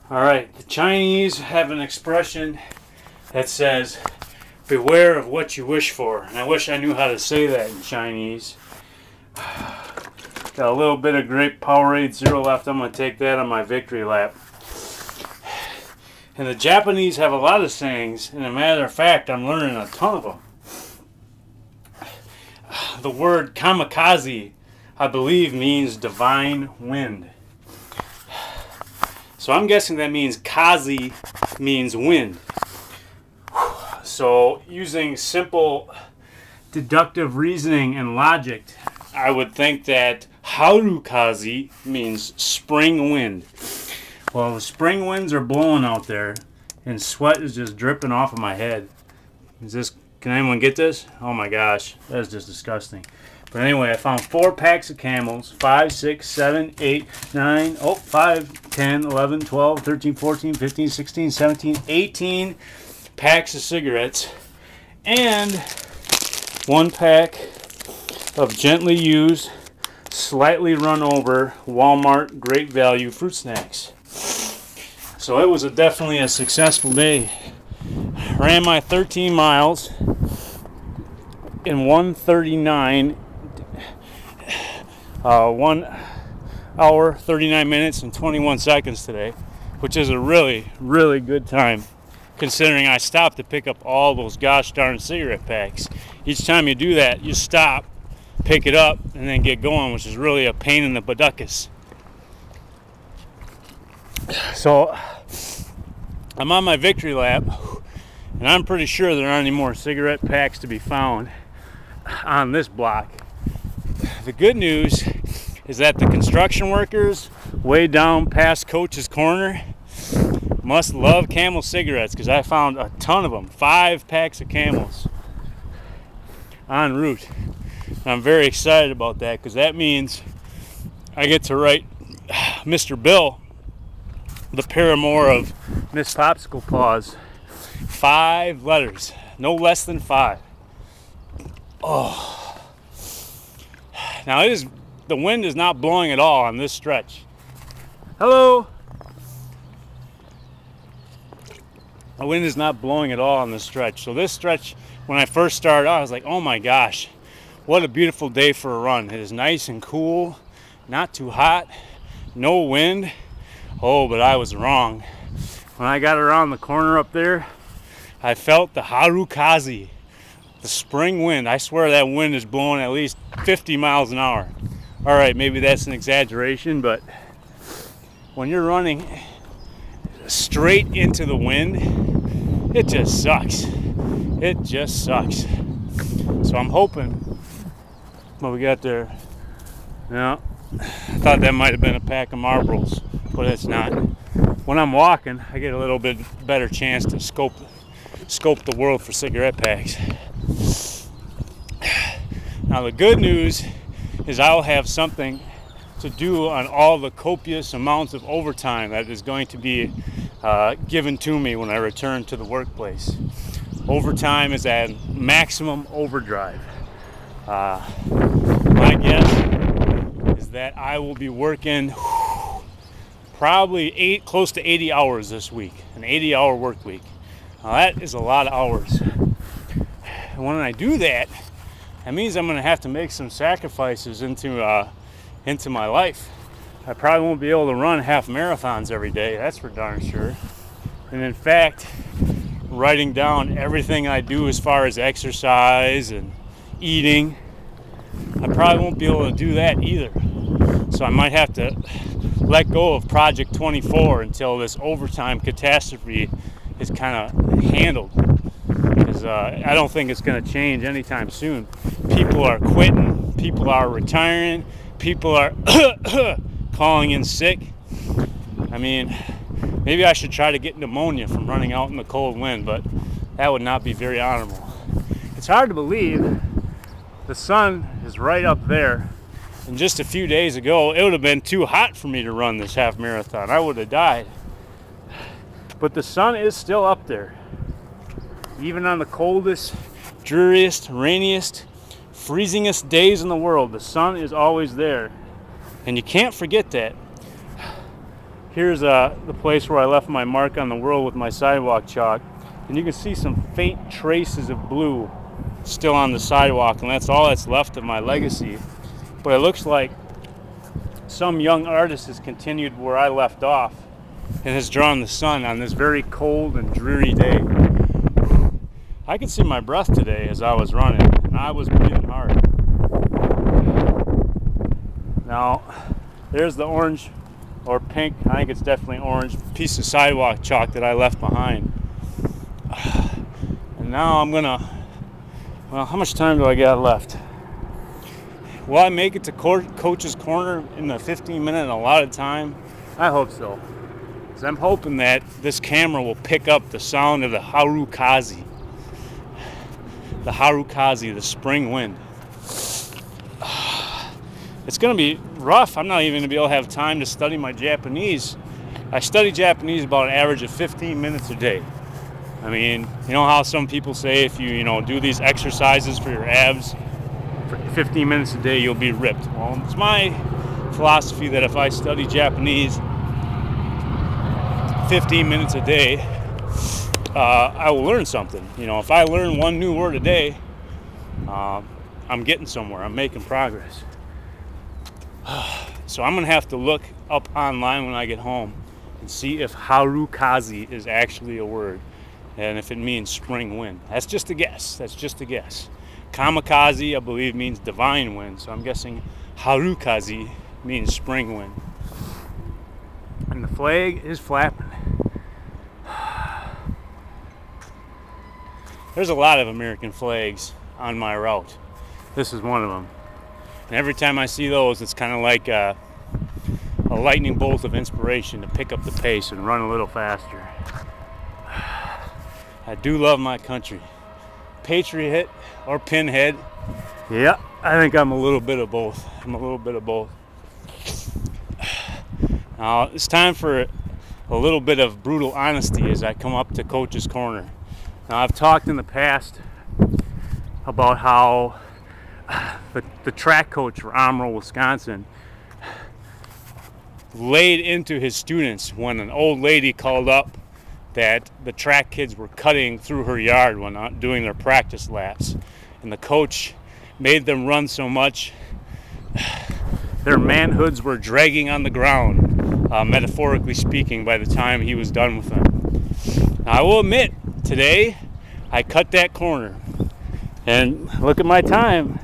All right, the Chinese have an expression that says, beware of what you wish for. And I wish I knew how to say that in Chinese. Got a little bit of grape Powerade Zero left. I'm going to take that on my victory lap. And the Japanese have a lot of sayings, and as a matter of fact, I'm learning a ton of them. The word kamikaze, I believe, means divine wind. So I'm guessing that means kazi means wind. So using simple deductive reasoning and logic, I would think that harukazi means spring wind. Well, the spring winds are blowing out there, and sweat is just dripping off of my head. Can anyone get this? Oh my gosh, that is just disgusting. But anyway, I found 4 packs of Camels, 5, 6, 7, 8, 9, 5, 10, 11, 12, 13, 14, 15, 16, 17, 18 packs of cigarettes, and 1 pack of gently used, slightly run over Walmart Great Value fruit snacks. So it was definitely a successful day. Ran my 13 miles in 1:39, 1 hour, 39 minutes, and 21 seconds today, which is a really, really good time considering I stopped to pick up all those gosh darn cigarette packs. Each time you do that, you stop, pick it up, and then get going, which is really a pain in the buttockus. So I'm on my victory lap, and I'm pretty sure there aren't any more cigarette packs to be found on this block. The good news is that the construction workers way down past Coach's Corner must love Camel cigarettes, because I found a ton of them, 5 packs of Camels en route. And I'm very excited about that, because that means I get to write Mr. Bill, the paramour of Miss Popsicle Paws, 5 letters, no less than 5. Oh, now the wind is not blowing at all on this stretch. Hello. The wind is not blowing at all on this stretch. So this stretch, when I first started out, I was like, oh my gosh, what a beautiful day for a run. It is nice and cool, not too hot, no wind. Oh, but I was wrong. When I got around the corner up there, I felt the harukazi, the spring wind. I swear that wind is blowing at least 50 miles an hour. All right, maybe that's an exaggeration, but when you're running straight into the wind, it just sucks. It just sucks. So I'm hoping what we got there. Yeah, I thought that might have been a pack of Marlboros, but it's not. When I'm walking, I get a little bit better chance to scope the world for cigarette packs. Now the good news is I'll have something to do on all the copious amounts of overtime that is going to be given to me when I return to the workplace. Overtime is at maximum overdrive. My guess is that I will be working probably close to 80 hours this week, an 80-hour work week. Now that is a lot of hours. And when I do that, that means I'm going to have to make some sacrifices into my life. I probably won't be able to run half marathons every day, that's for darn sure. And in fact, writing down everything I do as far as exercise and eating, I probably won't be able to do that either. So I might have to let go of Project 24 until this overtime catastrophe is kind of handled. Because I don't think it's going to change anytime soon. People are quitting, people are retiring, people are calling in sick. I mean, maybe I should try to get pneumonia from running out in the cold wind, but that would not be very honorable. It's hard to believe the sun is right up there, and just a few days ago it would have been too hot for me to run this half marathon. I would have died. But the sun is still up there. Even on the coldest, dreariest, rainiest, freezingest days in the world, the sun is always there. And you can't forget that. Here's the place where I left my mark on the world with my sidewalk chalk. And you can see some faint traces of blue still on the sidewalk, and that's all that's left of my legacy. But it looks like some young artist has continued where I left off and has drawn the sun on this very cold and dreary day. I could see my breath today as I was running, and I was breathing hard. Now, there's the orange or pink, I think it's definitely orange, piece of sidewalk chalk that I left behind. And now I'm gonna, well, how much time do I got left? Will I make it to Coach's Corner in the 15-minute allotted time? I hope so. Because I'm hoping that this camera will pick up the sound of the harukazi. The harukazi, the spring wind. It's going to be rough. I'm not even going to be able to have time to study my Japanese. I study Japanese about an average of 15 minutes a day. I mean, you know how some people say if you do these exercises for your abs for 15 minutes a day, you'll be ripped. Well, it's my philosophy that if I study Japanese 15 minutes a day, I will learn something. If I learn one new word a day, I'm getting somewhere. I'm making progress. So I'm gonna have to look up online when I get home and see if harukazi is actually a word and if it means spring wind. That's just a guess. That's just a guess. Kamikaze, I believe, means divine wind, so I'm guessing harukazi means spring wind. And the flag is flapping. There's a lot of American flags on my route. This is one of them. And every time I see those, it's kind of like a lightning bolt of inspiration to pick up the pace and run a little faster. I do love my country. Patriot or pinhead. Yeah, I think I'm a little bit of both. I'm a little bit of both. Now, it's time for a little bit of brutal honesty as I come up to Coach's Corner. Now, I've talked in the past about how the track coach for Amarillo, Wisconsin, laid into his students when an old lady called up that the track kids were cutting through her yard when doing their practice laps. And the coach made them run so much, their manhoods were dragging on the ground, metaphorically speaking, by the time he was done with them. Now, I will admit, today I cut that corner. And look at my time,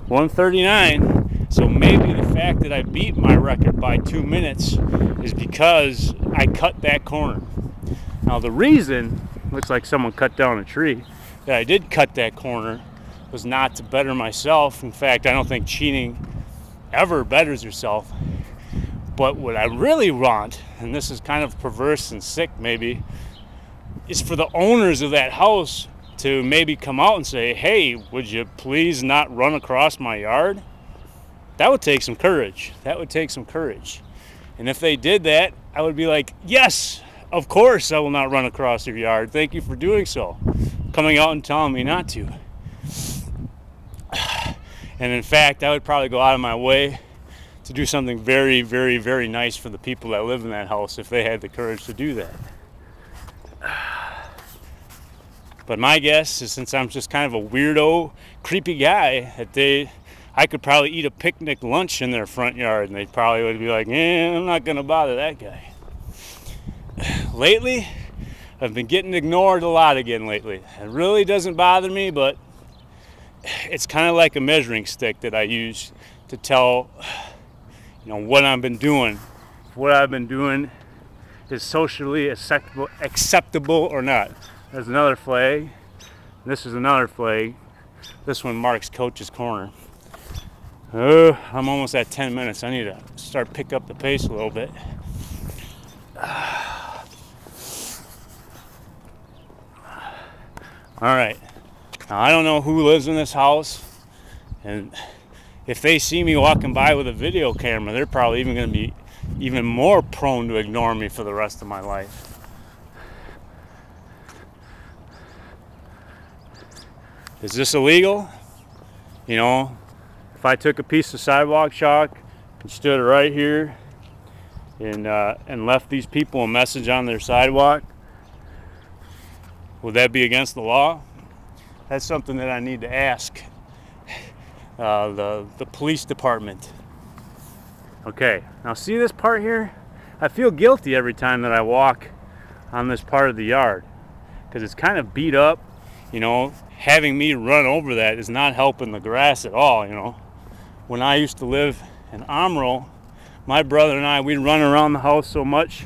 1:39. So maybe the fact that I beat my record by 2 minutes is because I cut that corner. Now the reason, looks like someone cut down a tree, that I did cut that corner was not to better myself. In fact, I don't think cheating ever betters yourself. But what I really want, and this is kind of perverse and sick maybe, is for the owners of that house to maybe come out and say, hey, would you please not run across my yard? That would take some courage. That would take some courage. And if they did that, I would be like, yes, of course I will not run across your yard. Thank you for doing so. Coming out and telling me not to. And in fact, I would probably go out of my way to do something very, very, very nice for the people that live in that house if they had the courage to do that. But my guess is, since I'm just kind of a weirdo, creepy guy, that I could probably eat a picnic lunch in their front yard, and they probably would be like, I'm not going to bother that guy. Lately, I've been getting ignored a lot again lately. It really doesn't bother me, but it's kind of like a measuring stick that I use to tell, what I've been doing. What I've been doing is socially acceptable or not. There's another flag. This is another flag. This one marks Coach's Corner. I'm almost at 10 minutes. I need to start pick up the pace a little bit. All right. Now, I don't know who lives in this house, and if they see me walking by with a video camera, they're probably even going to be even more prone to ignore me for the rest of my life. Is this illegal? If I took a piece of sidewalk chalk and stood right here and left these people a message on their sidewalk, would that be against the law? That's something that I need to ask the police department. Okay, now see this part here? I feel guilty every time that I walk on this part of the yard because it's kind of beat up. You know, having me run over that is not helping the grass at all, you know. When I used to live in Amro, my brother and I, we'd run around the house so much,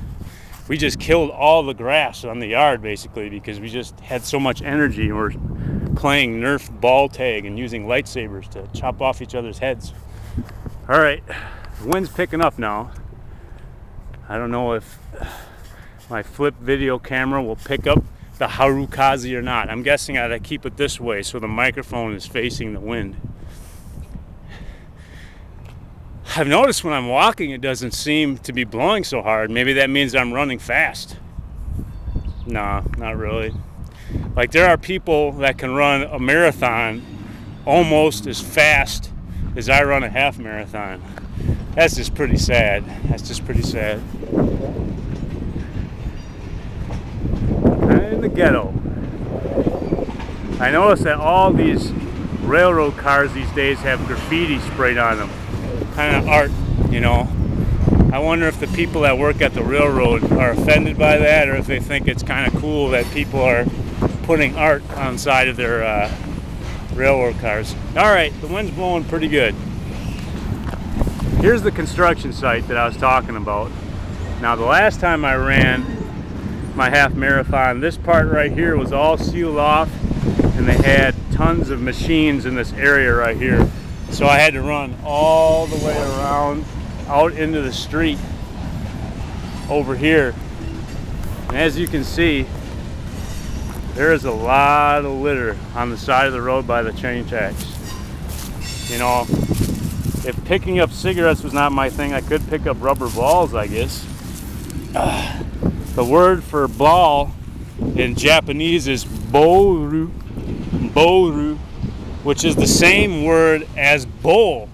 we just killed all the grass on the yard basically because we just had so much energy. We're playing Nerf ball tag and using lightsabers to chop off each other's heads. All right, the wind's picking up now. I don't know if my flip video camera will pick up the harukazi or not. I'm guessing I gotta keep it this way so the microphone is facing the wind. I've noticed when I'm walking it doesn't seem to be blowing so hard. Maybe that means I'm running fast. Nah, not really. Like there are people that can run a marathon almost as fast as I run a half marathon. That's just pretty sad. That's just pretty sad. I'm in the ghetto. I noticed that all these railroad cars these days have graffiti sprayed on them. Kind of art, you know. I wonder if the people that work at the railroad are offended by that, or if they think it's kind of cool that people are putting art on the side of their railroad cars. All right, the wind's blowing pretty good. Here's the construction site that I was talking about. Now, the last time I ran my half marathon, this part right here was all sealed off, and they had tons of machines in this area right here. So I had to run all the way around out into the street over here. And as you can see, there is a lot of litter on the side of the road by the train tracks. You know, if picking up cigarettes was not my thing, I could pick up rubber balls, I guess. The word for ball in Japanese is boru, boru, which is the same word as bowl.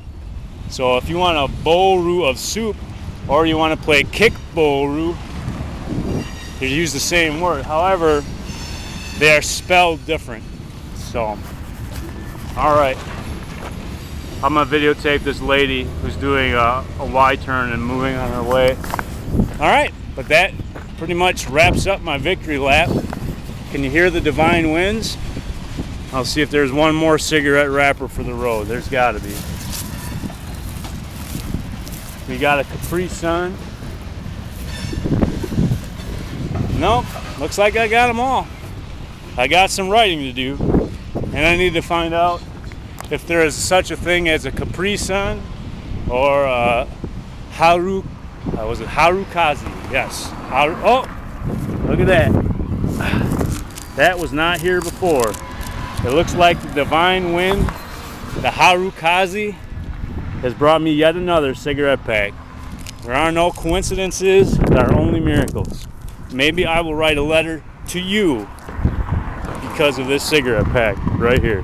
So if you want a boru of soup, or you want to play kick boru, you use the same word. However, they are spelled different. So, all right. I'm gonna videotape this lady who's doing a Y-turn and moving on her way. All right, but that pretty much wraps up my victory lap. Can you hear the divine winds? I'll see if there's one more cigarette wrapper for the road. There's gotta be. We got a Capri Sun. Nope, looks like I got them all. I got some writing to do, and I need to find out if there is such a thing as a Capri Sun or a harukazi. Yes. Oh, look at that. That was not here before. It looks like the divine wind, the harukazi, has brought me yet another cigarette pack. There are no coincidences, there are only miracles. Maybe I will write a letter to you because of this cigarette pack right here.